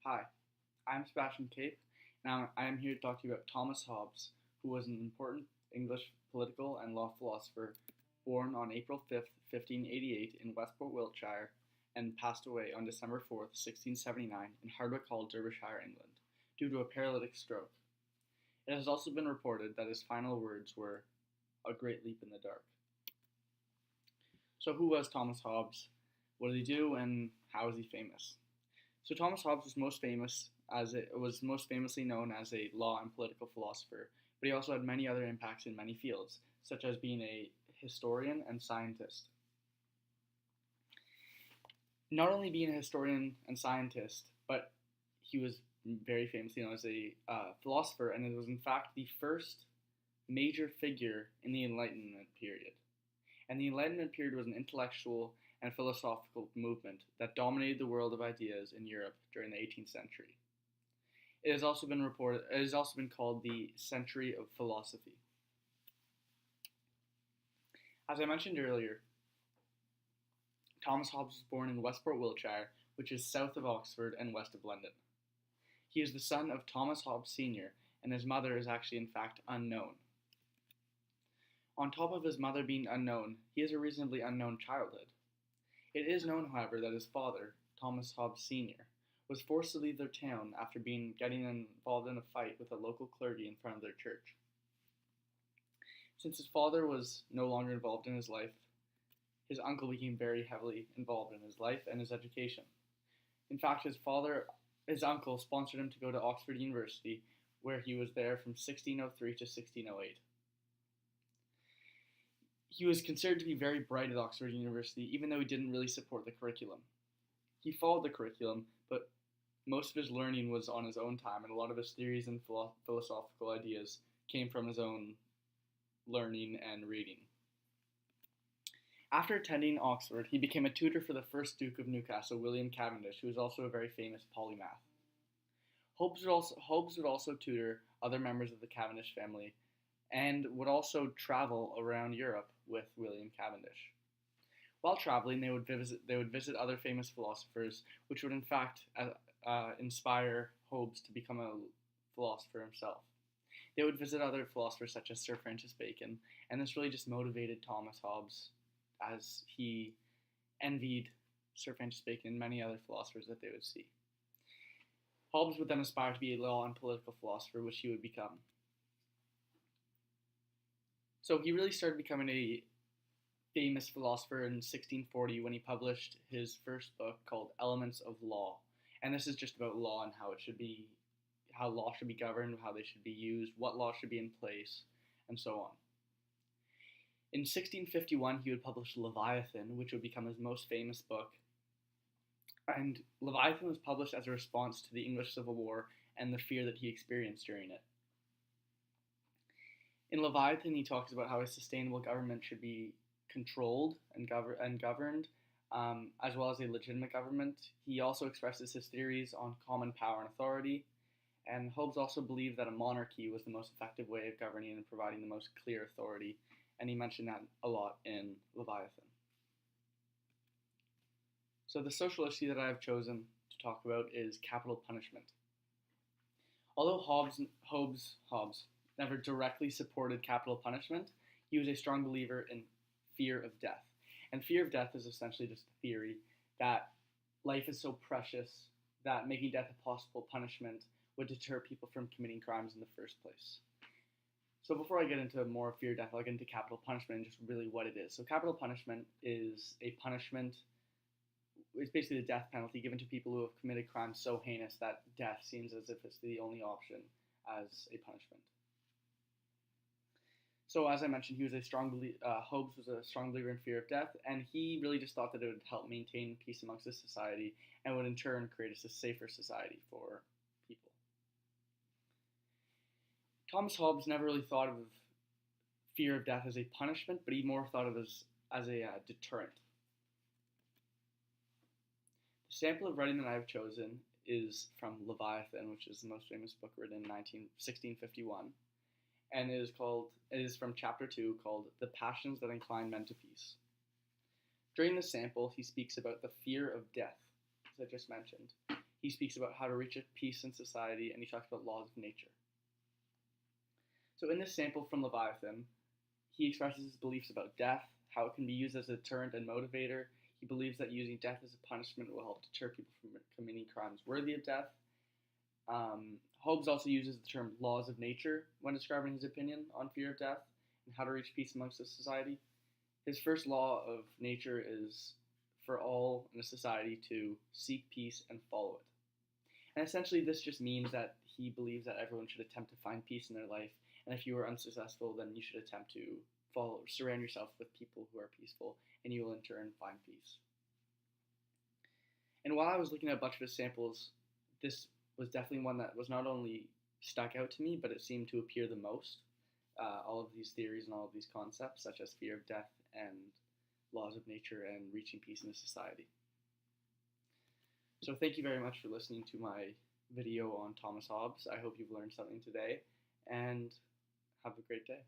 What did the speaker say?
Hi, I'm Sebastian Cape, and I am here to talk to you about Thomas Hobbes, who was an important English political and law philosopher born on April 5th, 1588 in Westport, Wiltshire, and passed away on December 4th, 1679 in Hardwick Hall, Derbyshire, England, due to a paralytic stroke. It has also been reported that his final words were, "A great leap in the dark." So who was Thomas Hobbes? What did he do, and how is he famous? So Thomas Hobbes was most famously known as a law and political philosopher, but he also had many other impacts in many fields, such as being a historian and scientist. Not only being a historian and scientist, but he was very famously known as a philosopher, and it was in fact the first major figure in the Enlightenment period. And the Enlightenment period was an intellectual and philosophical movement that dominated the world of ideas in Europe during the 18th century. It has also been called the century of philosophy. As I mentioned earlier, Thomas Hobbes was born in Westport, Wiltshire, which is south of Oxford and west of London. He is the son of Thomas Hobbes Sr., and his mother is actually in fact unknown. On top of his mother being unknown, he has a reasonably unknown childhood. It is known, however, that his father, Thomas Hobbes Sr., was forced to leave their town after getting involved in a fight with a local clergy in front of their church. Since his father was no longer involved in his life, his uncle became very heavily involved in his life and his education. In fact, his uncle sponsored him to go to Oxford University, where he was there from 1603 to 1608. He was considered to be very bright at Oxford University, even though he didn't really support the curriculum. He followed the curriculum, but most of his learning was on his own time, and a lot of his theories and philosophical ideas came from his own learning and reading. After attending Oxford, he became a tutor for the first Duke of Newcastle, William Cavendish, who was also a very famous polymath. Hobbes would also tutor other members of the Cavendish family, and would also travel around Europe with William Cavendish. While traveling, they would visit other famous philosophers, which would in fact inspire Hobbes to become a philosopher himself. They would visit other philosophers such as Sir Francis Bacon, and this really just motivated Thomas Hobbes as he envied Sir Francis Bacon and many other philosophers that they would see. Hobbes would then aspire to be a law and political philosopher, which he would become. So he really started becoming a famous philosopher in 1640 when he published his first book called Elements of Law. And this is just about law and how law should be governed, how they should be used, what laws should be in place, and so on. In 1651, he would publish Leviathan, which would become his most famous book. And Leviathan was published as a response to the English Civil War and the fear that he experienced during it. In Leviathan, he talks about how a sustainable government should be controlled and governed, as well as a legitimate government. He also expresses his theories on common power and authority, and Hobbes also believed that a monarchy was the most effective way of governing and providing the most clear authority, and he mentioned that a lot in Leviathan. So the social issue that I have chosen to talk about is capital punishment. Although Hobbes never directly supported capital punishment, he was a strong believer in fear of death. And fear of death is essentially just a theory that life is so precious that making death a possible punishment would deter people from committing crimes in the first place. So before I get into more fear of death, I'll get into capital punishment and just really what it is. So capital punishment is a punishment. It's basically the death penalty given to people who have committed crimes so heinous that death seems as if it's the only option as a punishment. So as I mentioned, Hobbes was a strong believer in fear of death, and he really just thought that it would help maintain peace amongst the society and would in turn create a safer society for people. Thomas Hobbes never really thought of fear of death as a punishment, but he more thought of it as a deterrent. The sample of writing that I have chosen is from Leviathan, which is the most famous book written in 1651. And it is from chapter 2 called The Passions That Incline Men to Peace. During the sample, he speaks about the fear of death, as I just mentioned. he speaks about how to reach a peace in society, and he talks about laws of nature. So in this sample from Leviathan, he expresses his beliefs about death, how it can be used as a deterrent and motivator. He believes that using death as a punishment will help deter people from committing crimes worthy of death. Hobbes also uses the term laws of nature when describing his opinion on fear of death and how to reach peace amongst a society. His first law of nature is for all in a society to seek peace and follow it. And essentially this just means that he believes that everyone should attempt to find peace in their life, and if you are unsuccessful, then you should attempt to surround yourself with people who are peaceful, and you will in turn find peace. And while I was looking at a bunch of his samples, this was definitely one that was not only stuck out to me, but it seemed to appear the most. All of these theories and all of these concepts, such as fear of death and laws of nature and reaching peace in a society. So thank you very much for listening to my video on Thomas Hobbes. I hope you've learned something today, and have a great day.